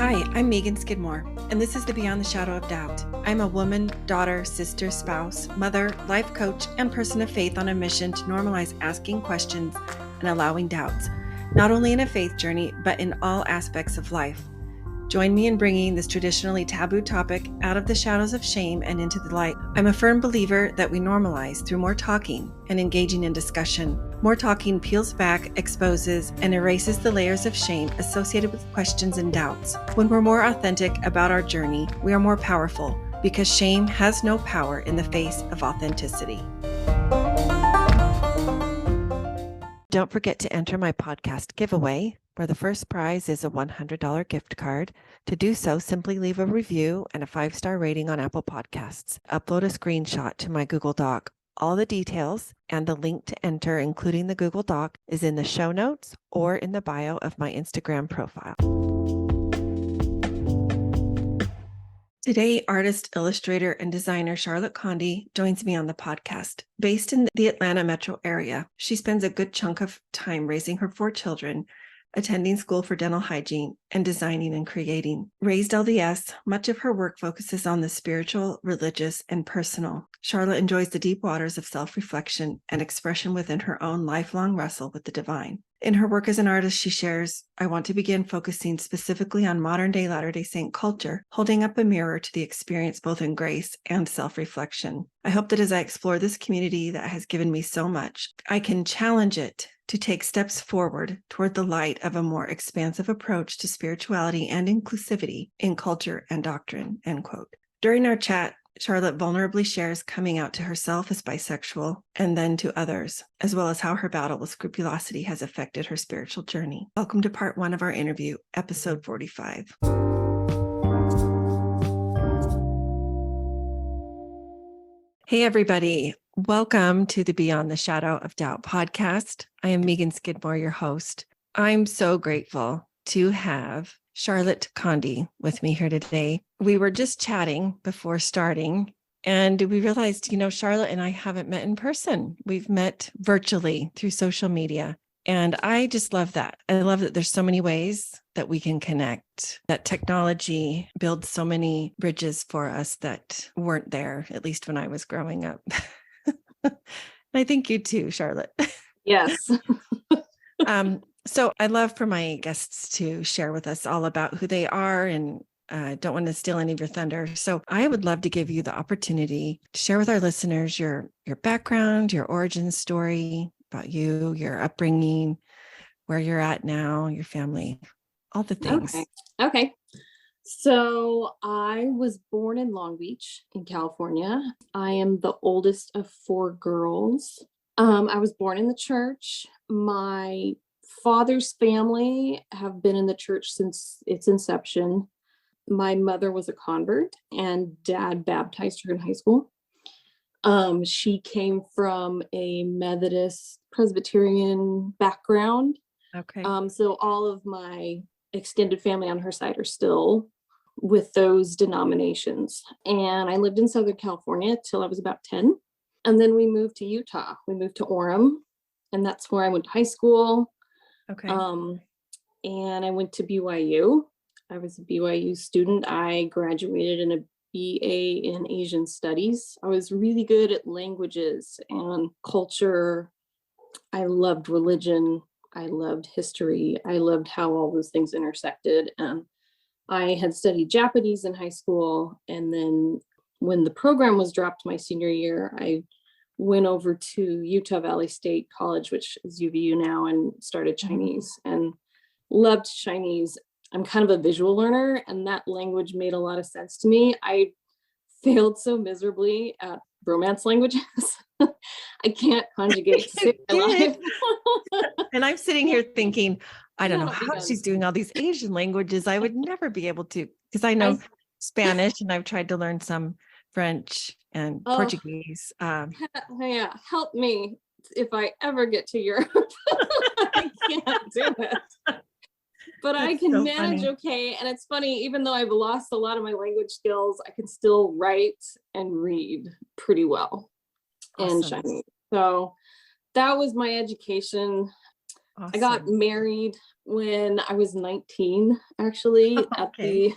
Hi, I'm Megan Skidmore, and this is the Beyond the Shadow of Doubt. I'm a woman, daughter, sister, spouse, mother, life coach, and person of faith on a mission to normalize asking questions and allowing doubts, not only in a faith journey, but in all aspects of life. Join me in bringing this traditionally taboo topic out of the shadows of shame and into the light. I'm a firm believer that we normalize through more talking and engaging in discussion. More talking peels back, exposes, and erases the layers of shame associated with questions and doubts. When we're more authentic about our journey, we are more powerful because shame has no power in the face of authenticity. Don't forget to enter my podcast giveaway, where the first prize is a $100 gift card. To do so, simply leave a review and a 5-star rating on Apple Podcasts. Upload a screenshot to my Google Doc. All the details and the link to enter, including the Google Doc, is in the show notes or in the bio of my Instagram profile. Today, artist, illustrator, and designer Charlotte Condie joins me on the podcast. Based in the Atlanta metro area, she spends a good chunk of time raising her 4 children, attending school for dental hygiene, and designing and creating. Raised LDS, much of her work focuses on the spiritual, religious, and personal. Charlotte enjoys the deep waters of self-reflection and expression within her own lifelong wrestle with the divine. In her work as an artist, she shares, I want to begin focusing specifically on modern-day Latter-day Saint culture, holding up a mirror to the experience both in grace and self-reflection. I hope that as I explore this community that has given me so much, I can challenge it to take steps forward toward the light of a more expansive approach to spirituality and inclusivity in culture and doctrine, end quote. During our chat, Charlotte vulnerably shares coming out to herself as bisexual and then to others, as well as how her battle with scrupulosity has affected her spiritual journey. Welcome to part 1 of our interview, episode 45. Hey, everybody. Welcome to the Beyond the Shadow of Doubt podcast. I am Megan Skidmore, your host. I'm so grateful to have Charlotte Condie with me here today. We were just chatting before starting, and we realized, Charlotte and I haven't met in person. We've met virtually through social media. And I just love that. I love that there's so many ways that we can connect, that technology builds so many bridges for us that weren't there, at least when I was growing up. I think you too, Charlotte. Yes. So I love for my guests to share with us all about who they are, and don't want to steal any of your thunder. So I would love to give you the opportunity to share with our listeners your background, your origin story about you, your upbringing, where you're at now, your family, all the things. Okay. So I was born in Long Beach in California. I am the oldest of 4 girls. I was born in the church. My father's family have been in the church since its inception. My mother was a convert and dad baptized her in high school. She came from a Methodist Presbyterian background. Okay. So all of my extended family on her side are still with those denominations. And I lived in Southern California till I was about 10. And then we moved to Utah. We moved to Orem, and that's where I went to high school. Okay. And I went to BYU. I was a BYU student. I graduated in a BA in Asian Studies. I was really good at languages and culture. I loved religion. I loved history. I loved how all those things intersected. And I had studied Japanese in high school. And then when the program was dropped my senior year, I went over to Utah Valley State College, which is UVU now, and started Chinese and loved Chinese. I'm kind of a visual learner, and that language made a lot of sense to me. I failed so miserably at Romance languages. I can't conjugate to save my life. And I'm sitting here thinking, I don't know how she's doing all these Asian languages. I would never be able to, because I know Spanish and I've tried to learn some French and Portuguese. Yeah, help me if I ever get to Europe. I can't do it. But that's I can so manage funny. Okay. And it's funny, even though I've lost a lot of my language skills, I can still write and read pretty well. Awesome. And Chinese. So that was my education. I got Awesome. married when I was 19, actually, Okay.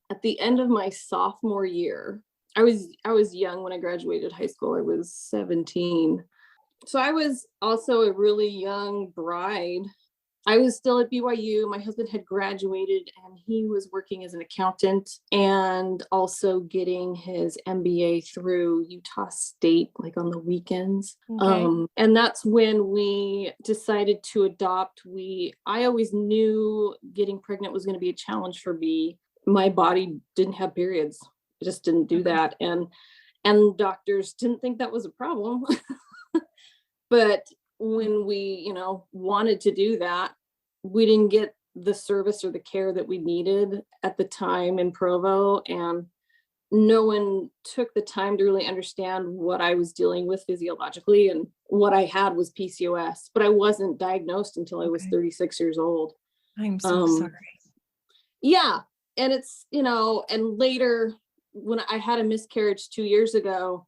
at the end of my sophomore year. I was young when I graduated high school. I was 17. So I was also a really young bride. I was still at BYU. My husband had graduated and he was working as an accountant and also getting his MBA through Utah State, like on the weekends. Okay. And that's when we decided to adopt. I always knew getting pregnant was going to be a challenge for me. My body didn't have periods. It just didn't do Okay. that. And doctors didn't think that was a problem. But when we, wanted to do that, we didn't get the service or the care that we needed at the time in Provo. And no one took the time to really understand what I was dealing with physiologically. And what I had was PCOS, but I wasn't diagnosed until I was Okay. 36 years old. I'm so Um, sorry. yeah. And it's, and later when I had a miscarriage 2 years ago,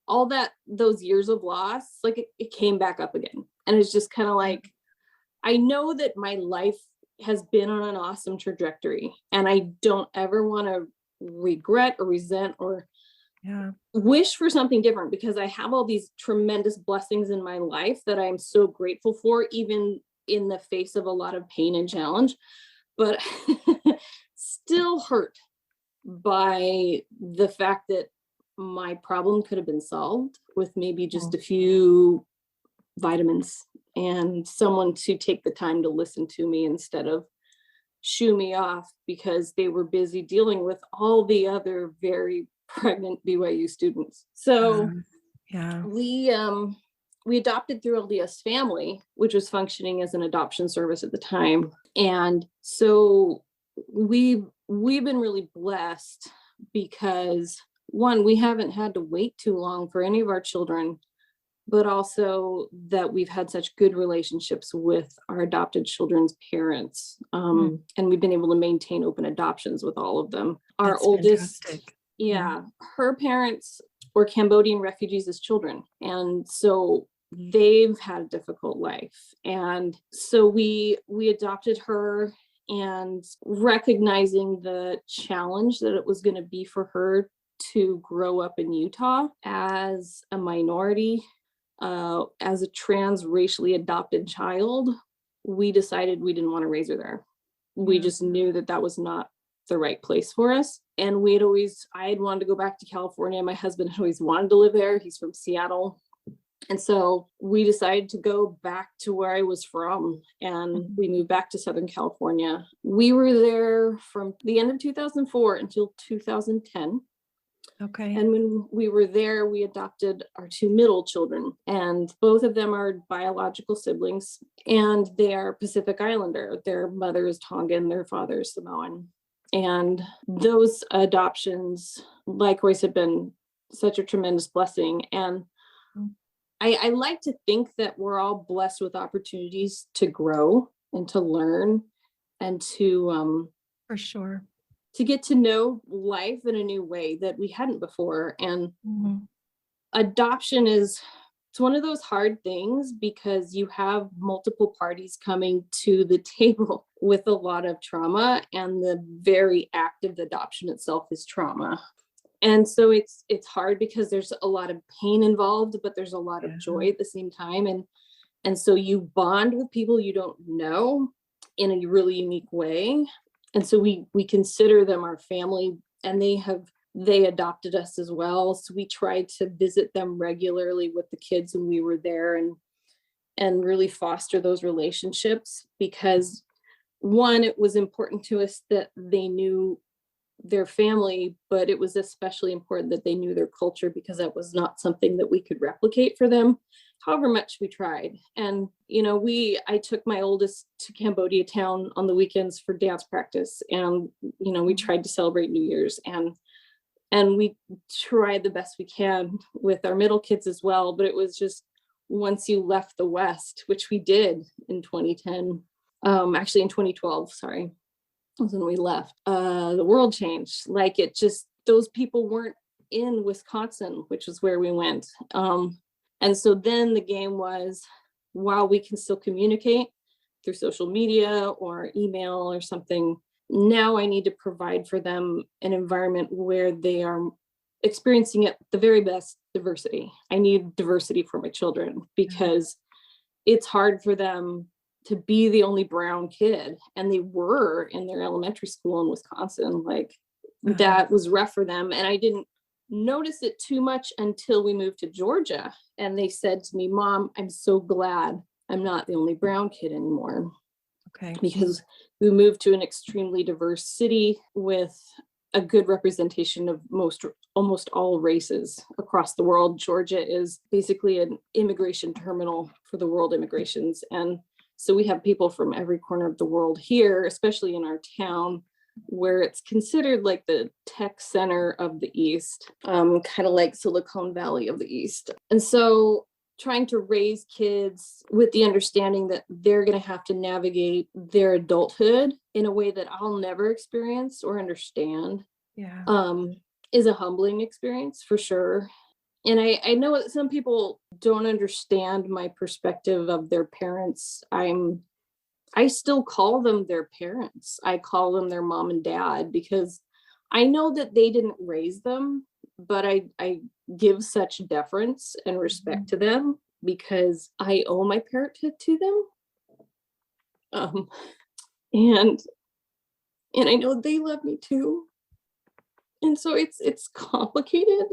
all those years of loss, like it came back up again. And it's just kind of like, I know that my life has been on an awesome trajectory and I don't ever want to regret or resent or Yeah. wish for something different, because I have all these tremendous blessings in my life that I'm so grateful for, even in the face of a lot of pain and challenge, but still hurt by the fact that my problem could have been solved with maybe just Mm. a few vitamins and someone to take the time to listen to me instead of shoo me off because they were busy dealing with all the other very pregnant BYU students. So Yeah. we adopted through LDS Family, which was functioning as an adoption service at the time. And so we've been really blessed because, one, we haven't had to wait too long for any of our children, but also that we've had such good relationships with our adopted children's parents. Mm. And we've been able to maintain open adoptions with all of them. Our That's oldest, fantastic. Yeah. yeah, her parents were Cambodian refugees as children. And so they've had a difficult life. And so we adopted her, and recognizing the challenge that it was going to be for her to grow up in Utah as a minority, as a trans racially adopted child, we decided we didn't want to raise her there. We Yeah. just knew that was not the right place for us. And I had wanted to go back to California. My husband had always wanted to live there. He's from Seattle. And so we decided to go back to where I was from, and Mhm. we moved back to Southern California. We were there from the end of 2004 until 2010. Okay. And when we were there, we adopted our two middle children, and both of them are biological siblings, and they are Pacific Islander. Their mother is Tongan, their father is Samoan. And those adoptions, likewise, have been such a tremendous blessing. And Mm. I like to think that we're all blessed with opportunities to grow and to learn and For sure. to get to know life in a new way that we hadn't before. And Mhm. adoption it's one of those hard things because you have multiple parties coming to the table with a lot of trauma, and the very act of adoption itself is trauma. And so it's hard because there's a lot of pain involved, but there's a lot of Yeah. joy at the same time. And so you bond with people you don't know in a really unique way. And so we consider them our family, and they adopted us as well. So we tried to visit them regularly with the kids when we were there, and really foster those relationships, because, one, it was important to us that they knew their family, but it was especially important that they knew their culture, because that was not something that we could replicate for them, however much we tried. And I took my oldest to Cambodia town on the weekends for dance practice, and we Mhm. tried to celebrate New Year's, and we tried the best we can with our middle kids as well. But it was just, once you left the West, which we did in 2010, actually in 2012, sorry, was when we left, the world changed. Like, it just, those people weren't in Wisconsin, which is where we went. And so then the game was, while we can still communicate, through social media or email or something. Now I need to provide for them an environment where they are experiencing at the very best diversity. I need diversity for my children because it's hard for them to be the only brown kid. And they were in their elementary school in Wisconsin. Like that was rough for them. And I didn't notice it too much until we moved to Georgia. And they said to me, Mom, I'm so glad I'm not the only brown kid anymore. Okay. Because we moved to an extremely diverse city with a good representation of almost all races across the world. Georgia is basically an immigration terminal for the world immigrations. And so we have people from every corner of the world here, especially in our town, where it's considered like the tech center of the East, kind of like Silicon Valley of the East. And so trying to raise kids with the understanding that they're going to have to navigate their adulthood in a way that I'll never experience or understand, is a humbling experience for sure. And I know that some people don't understand my perspective of their parents. I still call them their parents. I call them their mom and dad because I know that they didn't raise them, but I give such deference and respect to them because I owe my parenthood to them. And I know they love me too. And so it's complicated.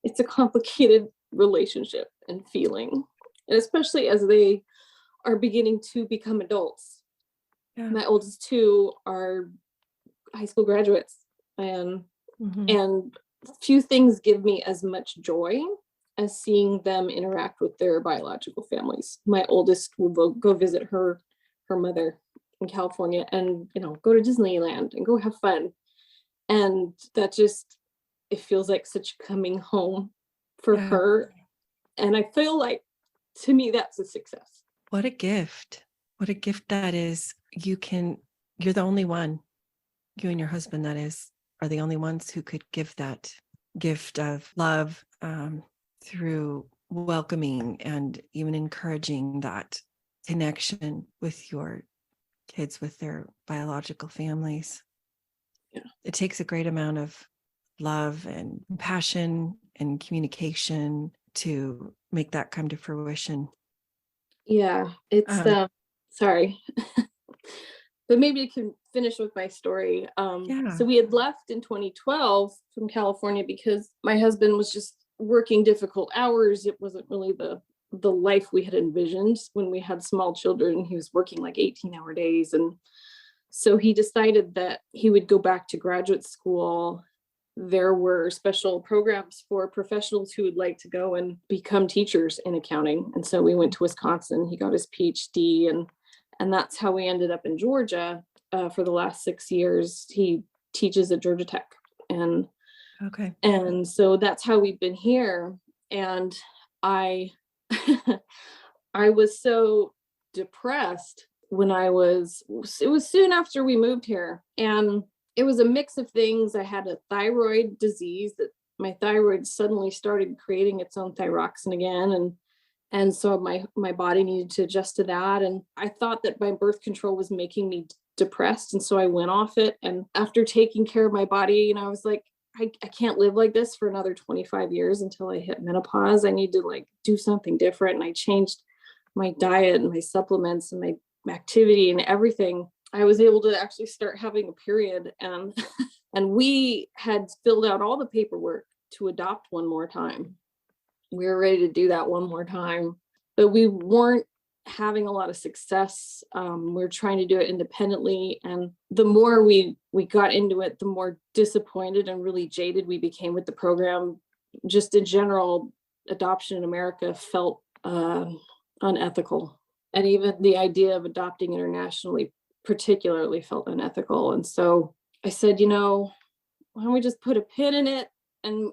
It's a complicated relationship and feeling, and especially as they are beginning to become adults. Yeah. My oldest two are high school graduates, and few things give me as much joy as seeing them interact with their biological families. My oldest will go visit her mother in California and, go to Disneyland and go have fun. And that just, it feels like such coming home for her. And I feel like, to me, that's a success. What a gift. What a gift that is. You're the only one, you and your husband, that is, are the only ones who could give that gift of love through welcoming and even encouraging that connection with your kids, with their biological families. Yeah. It takes a great amount of love and passion and communication to make that come to fruition. Yeah, it's sorry. But maybe I can finish with my story. So we had left in 2012 from California because my husband was just working difficult hours. It wasn't really the life we had envisioned when we had small children. He was working like 18-hour days. And so he decided that he would go back to graduate school. There were special programs for professionals who would like to go and become teachers in accounting. And so we went to Wisconsin. He got his PhD, and that's how we ended up in Georgia for the last 6 years. He teaches at Georgia Tech. And so that's how we've been here. And I was so depressed when it was soon after we moved here. And it was a mix of things. I had a thyroid disease that my thyroid suddenly started creating its own thyroxine again. And so my body needed to adjust to that. And I thought that my birth control was making me depressed. And so I went off it. And after taking care of my body, I was like, I can't live like this for another 25 years until I hit menopause. I need to do something different. And I changed my diet and my supplements and my activity and everything. I was able to actually start having a period, and we had filled out all the paperwork to adopt one more time. We were ready to do that one more time, but we weren't having a lot of success. We were trying to do it independently, and the more we got into it, the more disappointed and really jaded we became with the program. Just in general, adoption in America felt unethical, and even the idea of adopting internationally particularly felt unethical. And so I said, why don't we just put a pin in it? And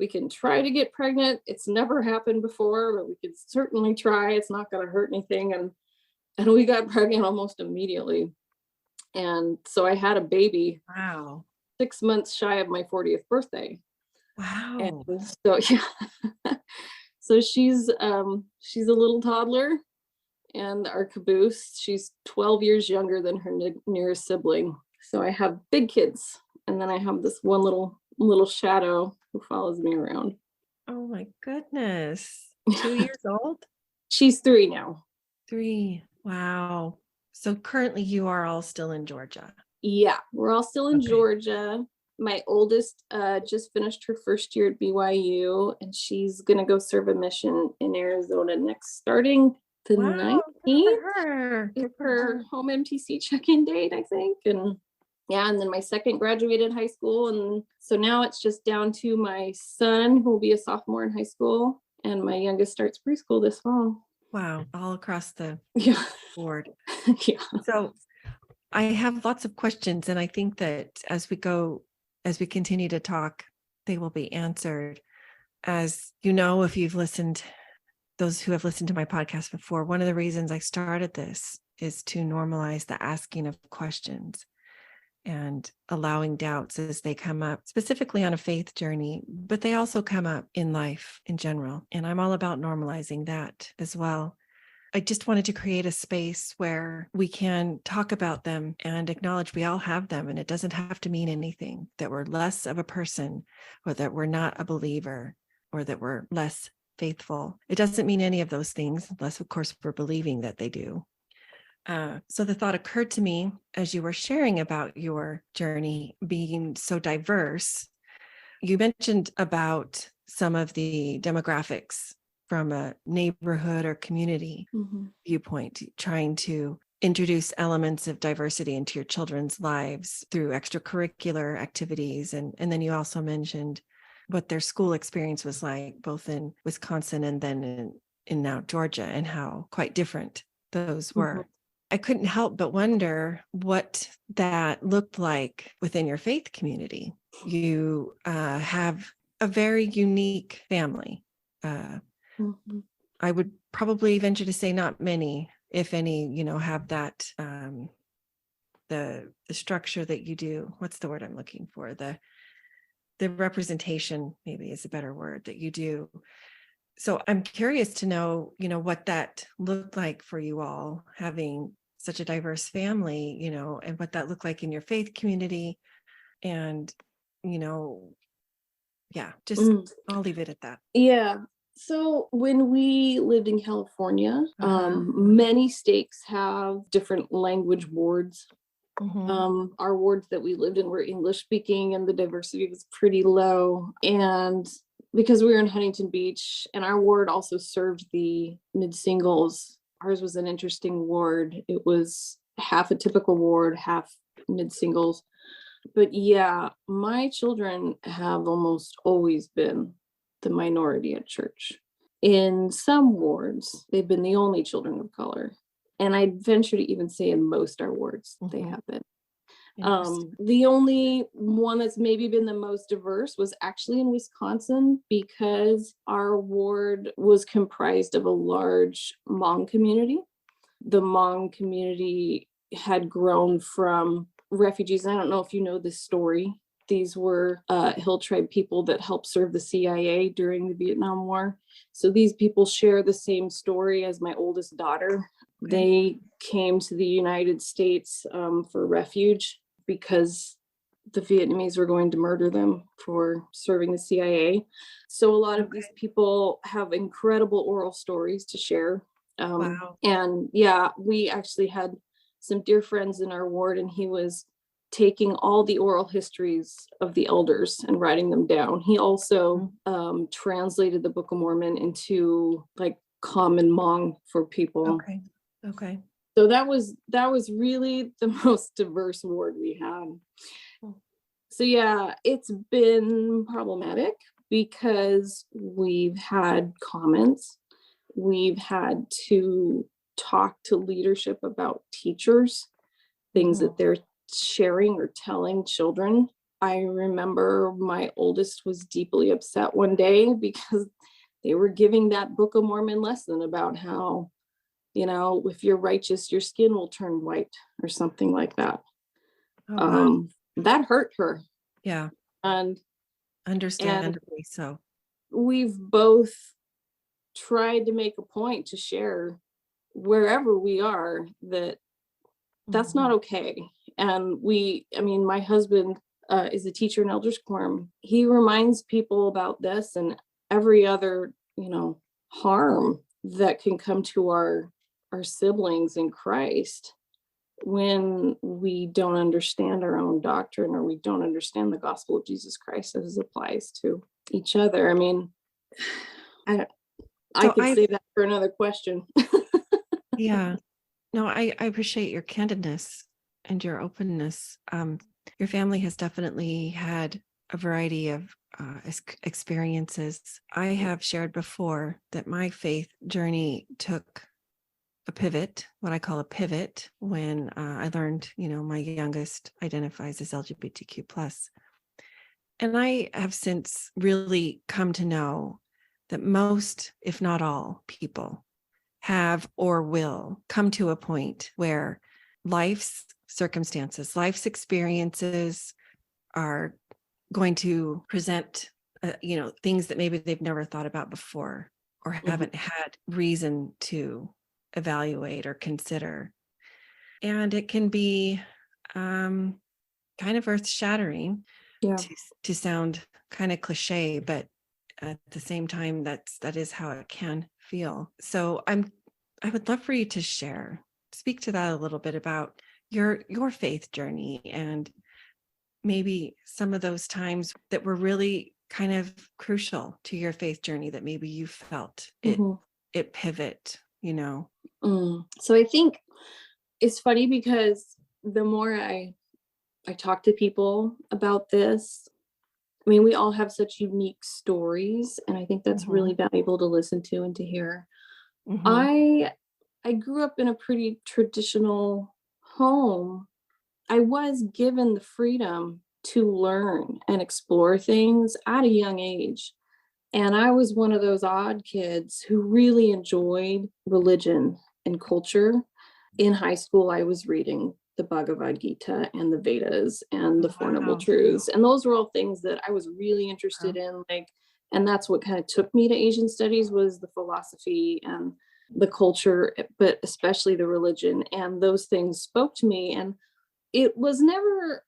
we can try to get pregnant. It's never happened before, but we could certainly try. It's not going to hurt anything. And we got pregnant almost immediately. And so I had a baby. Wow. 6 months shy of my 40th birthday. Wow. And so, yeah. So she's a little toddler. and our caboose. She's 12 years younger than her nearest sibling. So I have big kids, and then I have this one little shadow who follows me around. Oh my goodness. 2 years old? She's 3 now. 3. Wow. So currently you are all still in Georgia. Yeah, we're all still in Okay. Georgia. My oldest just finished her first year at BYU, and she's going to go serve a mission in Arizona starting the Wow, 19th. good for her. Is Good for her her. home MTC check-in date, I think. And yeah, and then my second graduated high school. And so now it's just down to my son, who will be a sophomore in high school, and my youngest starts preschool this fall. Wow, all across the Yeah. board. Yeah. So I have lots of questions, and I think that as we continue to talk, they will be answered. As you know, if you've listened, those who have listened to my podcast before, one of the reasons I started this is to normalize the asking of questions and allowing doubts as they come up, specifically on a faith journey, but they also come up in life in general. And I'm all about normalizing that as well. I just wanted to create a space where we can talk about them and acknowledge we all have them. And it doesn't have to mean anything, that we're less of a person, or that we're not a believer, or that we're less faithful. It doesn't mean any of those things, unless, of course, we're believing that they do. So the thought occurred to me as you were sharing about your journey being so diverse. You mentioned about some of the demographics from a neighborhood or community viewpoint, trying to introduce elements of diversity into your children's lives through extracurricular activities. And then you also mentioned what their school experience was like, both in Wisconsin and then in now Georgia, and how quite different those were. I couldn't help but wonder what that looked like within your faith community. You have a very unique family. I would probably venture to say not many, if any, have that, the structure that you do. What's the word I'm looking for? The representation maybe is a better word that you do. So I'm curious to know, what that looked like for you all, having such a diverse family, and what that looked like in your faith community. And, I'll leave it at that. Yeah. So when we lived in California, many states have different language wards. Our wards that we lived in were English speaking, and the diversity was pretty low. And because we were in Huntington Beach, and our ward also served the mid-singles, ours was an interesting ward. It was half a typical ward, half mid-singles. But yeah, my children have almost always been the minority at church. In some wards, they've been the only children of color. And I'd venture to even say in most our wards, they have been. The only one that's maybe been the most diverse was actually in Wisconsin, because our ward was comprised of a large Hmong community. The Hmong community had grown from refugees. I don't know if you know this story. These were Hill Tribe people that helped serve the CIA during the Vietnam War. So these people share the same story as my oldest daughter. Okay. They came to the United States for refuge because the Vietnamese were going to murder them for serving the CIA. So a lot of these people have incredible oral stories to share. Wow. And yeah, we actually had some dear friends in our ward, and he was taking all the oral histories of the elders and writing them down. He also translated the Book of Mormon into like common Hmong for people. Okay. So that was really the most diverse ward we had. So yeah, it's been problematic because we've had comments. We've had to talk to leadership about teachers, things that they're sharing or telling children. I remember my oldest was deeply upset one day because they were giving that Book of Mormon lesson about how, if you're righteous, your skin will turn white or something like that. That hurt her. Yeah. And understandably so. We've both tried to make a point to share wherever we are, that's not okay. And my husband is a teacher in elders quorum. He reminds people about this and every other, harm that can come to our siblings in Christ when we don't understand our own doctrine or we don't understand the gospel of Jesus Christ as it applies to each other. I mean, I could say that for another question. Yeah. No, I appreciate your candidness and your openness. Your family has definitely had a variety of experiences. I have shared before that my faith journey took a pivot, what I call a pivot, when I learned, my youngest identifies as LGBTQ+. And I have since really come to know that most, if not all, people have or will come to a point where life's circumstances, life's experiences are going to present, things that maybe they've never thought about before or haven't had reason to evaluate or consider. And it can be kind of earth-shattering, to sound kind of cliche, but at the same time, that is how it can feel. So I would love for you to speak to that a little bit about your faith journey and maybe some of those times that were really kind of crucial to your faith journey that maybe you felt it pivot, So I think it's funny because the more I talk to people about this, I mean, we all have such unique stories, and I think that's really valuable to listen to and to hear. I grew up in a pretty traditional home. I was given the freedom to learn and explore things at a young age. And I was one of those odd kids who really enjoyed religion and culture. In high school, I was reading the Bhagavad Gita and the Vedas and the Four Noble Truths. And those were all things that I was really interested in. And that's what kind of took me to Asian studies, was the philosophy and the culture, but especially the religion. And those things spoke to me. And it was never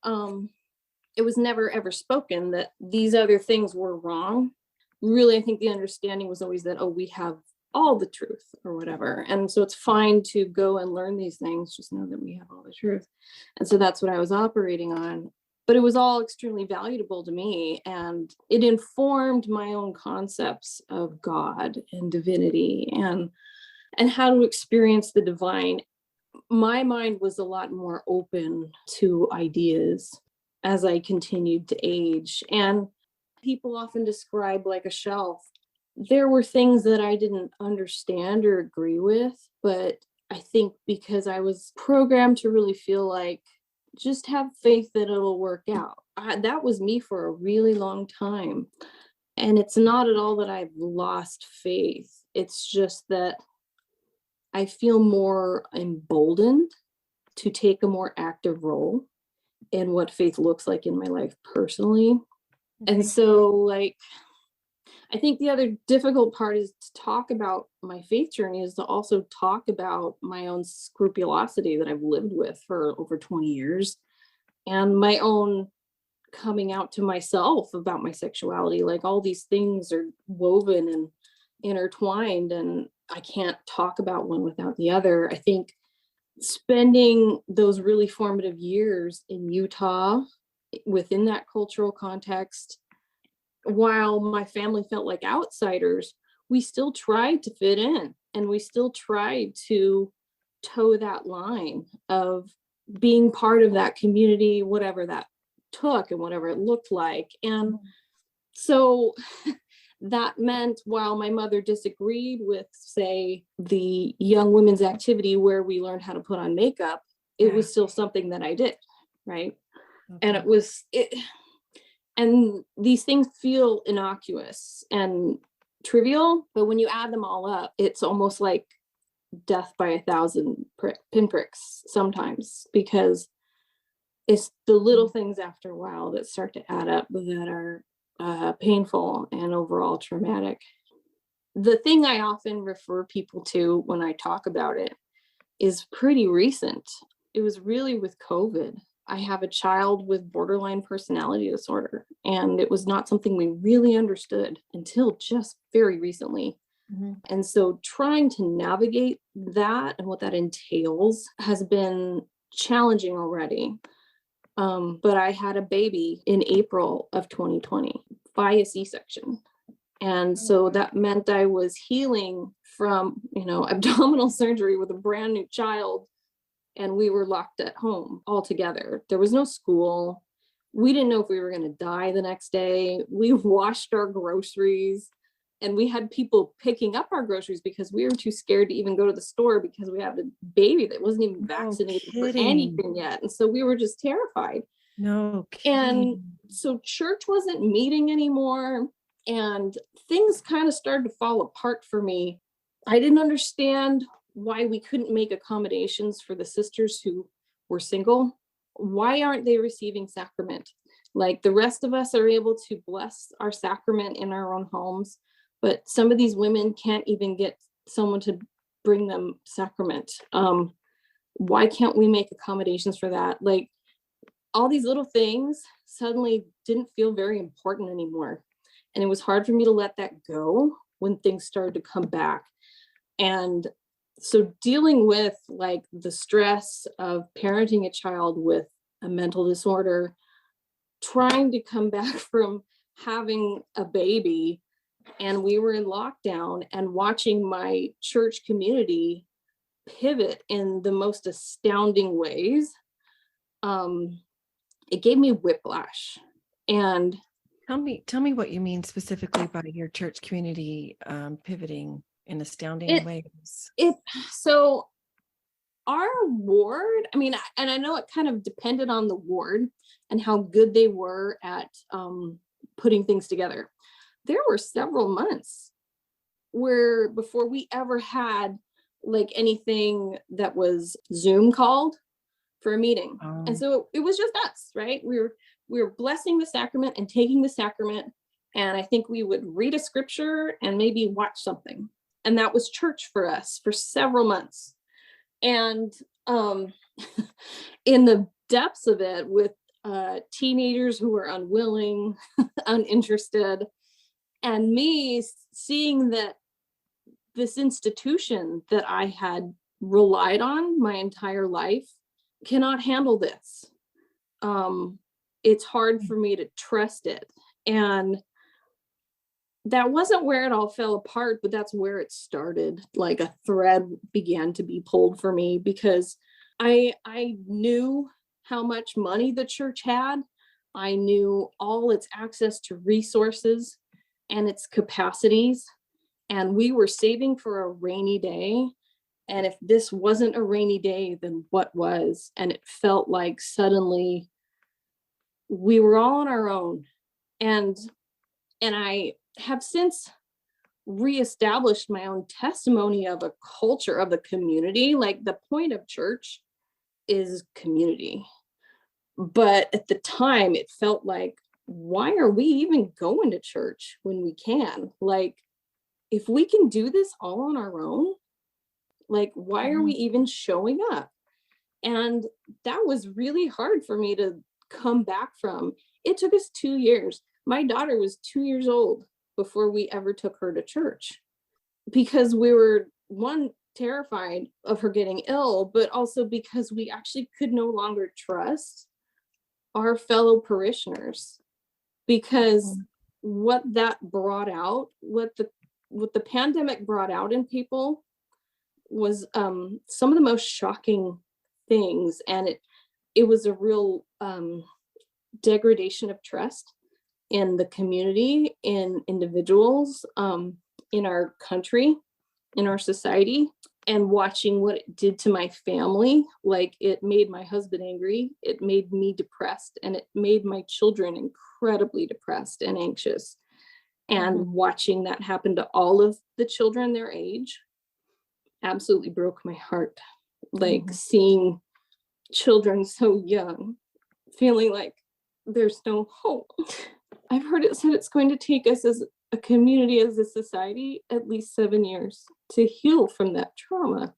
ever spoken that these other things were wrong. Really, I think the understanding was always that, we have all the truth or whatever. And so it's fine to go and learn these things, just know that we have all the truth. And so that's what I was operating on. But it was all extremely valuable to me. And it informed my own concepts of God and divinity and how to experience the divine. My mind was a lot more open to ideas as I continued to age. And people often describe like a shelf. There were things that I didn't understand or agree with, but I think because I was programmed to really feel like, just have faith that it'll work out. That was me for a really long time. And it's not at all that I've lost faith. It's just that I feel more emboldened to take a more active role in what faith looks like in my life personally. And so, I think the other difficult part is to talk about my faith journey is to also talk about my own scrupulosity that I've lived with for over 20 years and my own coming out to myself about my sexuality. Like, all these things are woven and intertwined, and I can't talk about one without the other. I think spending those really formative years in Utah within that cultural context, while my family felt like outsiders, we still tried to fit in, and we still tried to toe that line of being part of that community, whatever that took and whatever it looked like. And so that meant, while my mother disagreed with, say, the young women's activity where we learned how to put on makeup, it was still something that I did, right? And and these things feel innocuous and trivial, but when you add them all up, it's almost like death by 1,000 pinpricks sometimes, because it's the little things after a while that start to add up that are painful and overall traumatic. the thing I often refer people to when I talk about it is pretty recent. It was really with COVID. I have a child with borderline personality disorder, and it was not something we really understood until just very recently. Mhm. And so trying to navigate that and what that entails has been challenging already. But I had a baby in April of 2020 by a C-section. And so that meant I was healing from, abdominal surgery with a brand new child. And we were locked at home all together. There was no school. We didn't know if we were going to die the next day. We washed our groceries, and we had people picking up our groceries because we were too scared to even go to the store because we had a baby that wasn't even vaccinated for anything yet. And so we were just terrified. No And kidding. so church wasn't meeting anymore, and things kind of started to fall apart for me. I didn't understand why we couldn't make accommodations for the sisters who were single. Why aren't they receiving sacrament? Like the rest of us are able to bless our sacrament in our own homes, but some of these women can't even get someone to bring them sacrament. Why can't we make accommodations for that? Like all these little things suddenly didn't feel very important anymore. And it was hard for me to let that go when things started to come back. And so dealing with like the stress of parenting a child with a mental disorder, trying to come back from having a baby, and we were in lockdown, and watching my church community pivot in the most astounding ways, it gave me whiplash. And Tell me what you mean specifically by your church community pivoting in astounding ways. So our ward, and I know it kind of depended on the ward and how good they were at putting things together. There were several months where before we ever had like anything that was Zoom called for a meeting. And so it was just us, right? We were blessing the sacrament and taking the sacrament. And I think we would read a scripture and maybe watch something. And that was church for us for several months. And in the depths of it, with teenagers who were unwilling, uninterested, and me seeing that this institution that I had relied on my entire life cannot handle this. It's hard for me to trust it. And that wasn't where it all fell apart, but that's where it started. Like a thread began to be pulled for me because I knew how much money the church had. I knew all its access to resources and its capacities. And we were saving for a rainy day. And if this wasn't a rainy day, then what was? And it felt like suddenly we were all on our own. And I have since reestablished my own testimony of a culture of the community. Like the point of church is community. But at the time, it felt like, why are we even going to church when we can? Like, if we can do this all on our own, like, why are we even showing up? And that was really hard for me to come back from. It took us 2 years. My daughter was 2 years old before we ever took her to church because we were, one, terrified of her getting ill, but also because we actually could no longer trust our fellow parishioners, because what that brought out, what the pandemic brought out in people was some of the most shocking things. And it was a real degradation of trust in the community, in individuals, in our country, in our society. And watching what it did to my family, like it made my husband angry, it made me depressed, and it made my children incredibly depressed and anxious. And watching that happen to all of the children their age absolutely broke my heart. Like seeing children so young feeling like there's no hope. I've heard it said it's going to take us as a community, as a society, at least 7 years to heal from that trauma.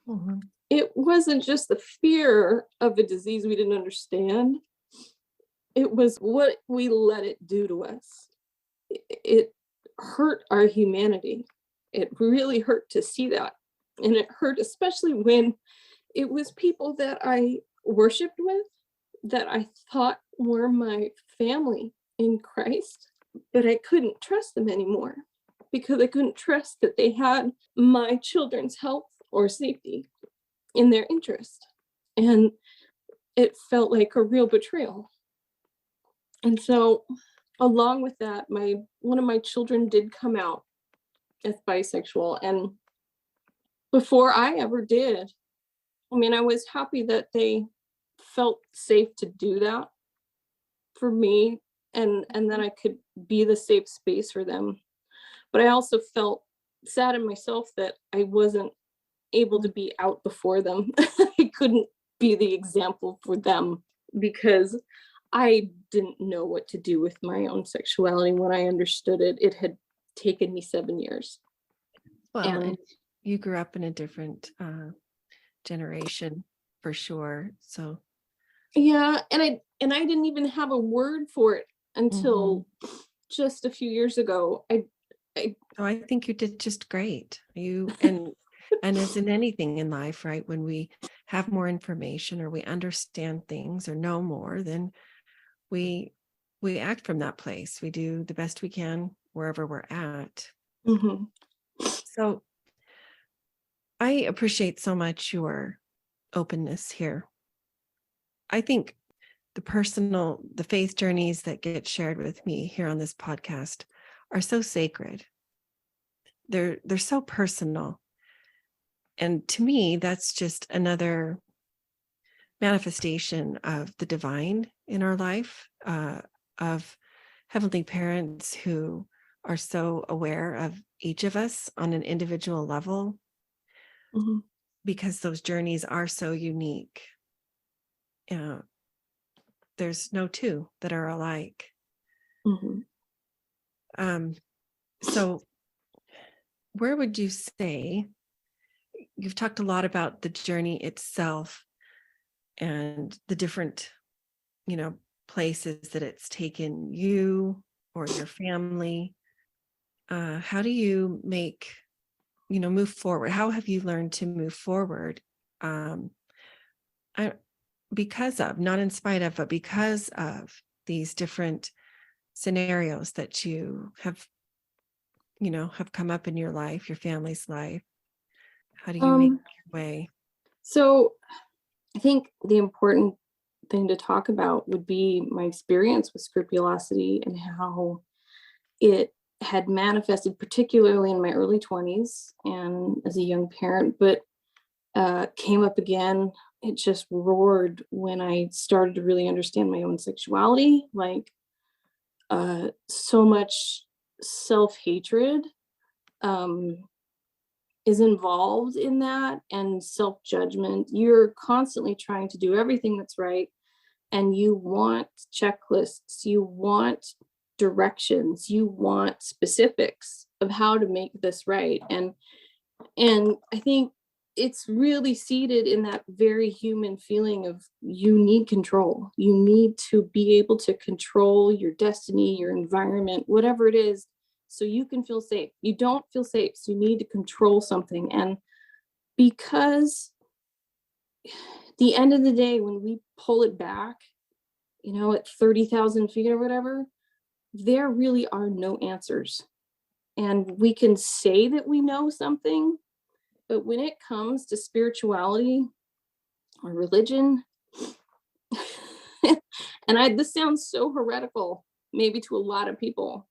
Mhm. It wasn't just the fear of a disease we didn't understand. It was what we let it do to us. It hurt our humanity. It really hurt to see that. And it hurt especially when it was people that I worshiped with, that I thought were my family in Christ, but I couldn't trust them anymore because I couldn't trust that they had my children's health or safety in their interest. And it felt like a real betrayal. And so along with that, one of my children did come out as bisexual. And before I ever did, I mean, I was happy that they felt safe to do that for me, and that I could be the safe space for them. But I also felt sad in myself that I wasn't able to be out before them. I couldn't be the example for them because I didn't know what to do with my own sexuality. When I understood it, it had taken me 7 years. Well, And and you grew up in a different generation for sure. So yeah, and I didn't even have a word for it until just a few years ago. so I think you did just great. You and as in anything in life, right? When we have more information or we understand things or know more, then we act from that place. We do the best we can wherever we're at. Mhm. So I appreciate so much your openness here. I think the faith journeys that get shared with me here on this podcast are so sacred. They're so personal. And to me, that's just another manifestation of the divine in our life, of heavenly parents who are so aware of each of us on an individual level, Mhm. because those journeys are so unique. There's no two that are alike. Mhm. So where would you say, you've talked a lot about the journey itself and the different, places that it's taken you or your family. How do you move forward? How have you learned to move forward? Um, because of, not in spite of, but because of these different scenarios that you have come up in your life, your family's life. How do you make Um, your way? so I think the important thing to talk about would be my experience with scrupulosity and how it had manifested, particularly in my early 20s and as a young parent, but came up again. It just roared when I started to really understand my own sexuality. Like so much self-hatred um, is involved in that, and self-judgment. You're constantly trying to do everything that's right, and you want checklists, you want directions, you want specifics of how to make this right. And I think it's really seated in that very human feeling of you need control. You need to be able to control your destiny, your environment, whatever it is, so you can feel safe. You don't feel safe, so you need to control something. And because at the end of the day, when we pull it back, at 30,000 feet or whatever, there really are no answers. And we can say that we know something, but when it comes to spirituality or religion, and this sounds so heretical, maybe to a lot of people,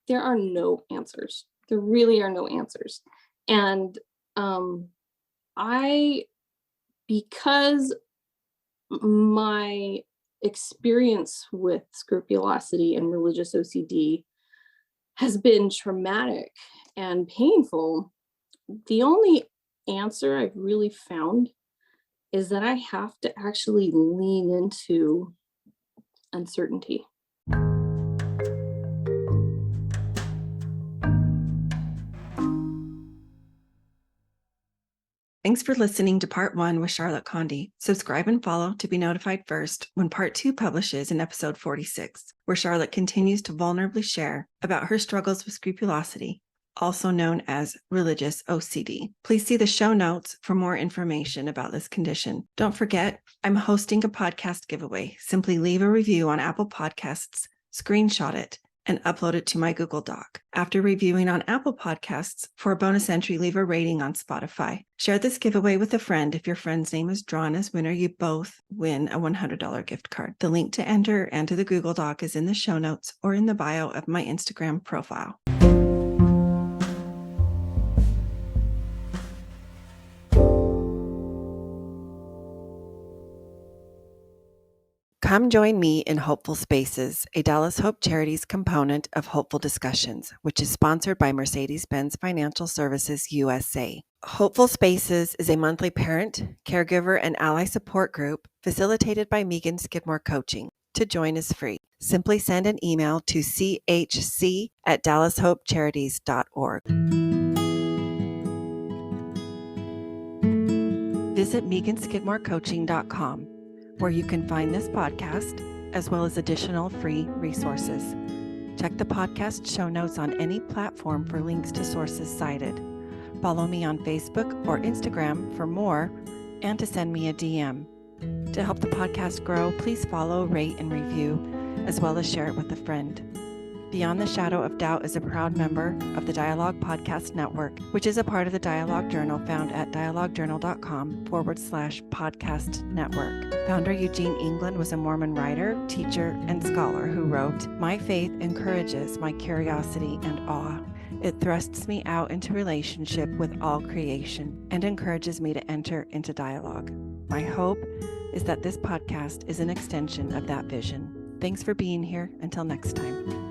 there are no answers. There really are no answers. And I, because my experience with scrupulosity and religious OCD has been traumatic and painful, the only answer I've really found is that I have to actually lean into uncertainty. Thanks for listening to Part 1 with Charlotte Condie. Subscribe and follow to be notified first when Part 2 publishes in episode 46, where Charlotte continues to vulnerably share about her struggles with scrupulosity, also known as religious OCD. Please see the show notes for more information about this condition. Don't forget, I'm hosting a podcast giveaway. Simply leave a review on Apple Podcasts, screenshot it, and upload it to my Google Doc. After reviewing on Apple Podcasts, for a bonus entry, leave a rating on Spotify. Share this giveaway with a friend. If your friend's name is drawn as winner, you both win a $100 gift card. The link to enter and to the Google Doc is in the show notes or in the bio of my Instagram profile. Come join me in Hopeful Spaces, a Dallas Hope Charities component of Hopeful Discussions, which is sponsored by Mercedes-Benz Financial Services USA. Hopeful Spaces is a monthly parent, caregiver, and ally support group facilitated by Megan Skidmore Coaching. To join is free. Simply send an email to chc@dallashopecharities.org. Visit meganskidmorecoaching.com, where you can find this podcast, as well as additional free resources. Check the podcast show notes on any platform for links to sources cited. Follow me on Facebook or Instagram for more and to send me a DM. To help the podcast grow, please follow, rate, and review, as well as share it with a friend. Beyond the Shadow of Doubt is a proud member of the Dialogue Podcast Network, which is a part of the Dialogue Journal found at dialoguejournal.com/podcast network. Founder Eugene England was a Mormon writer, teacher, and scholar who wrote, "My faith encourages my curiosity and awe. It thrusts me out into relationship with all creation and encourages me to enter into dialogue. My hope is that this podcast is an extension of that vision." Thanks for being here. Until next time.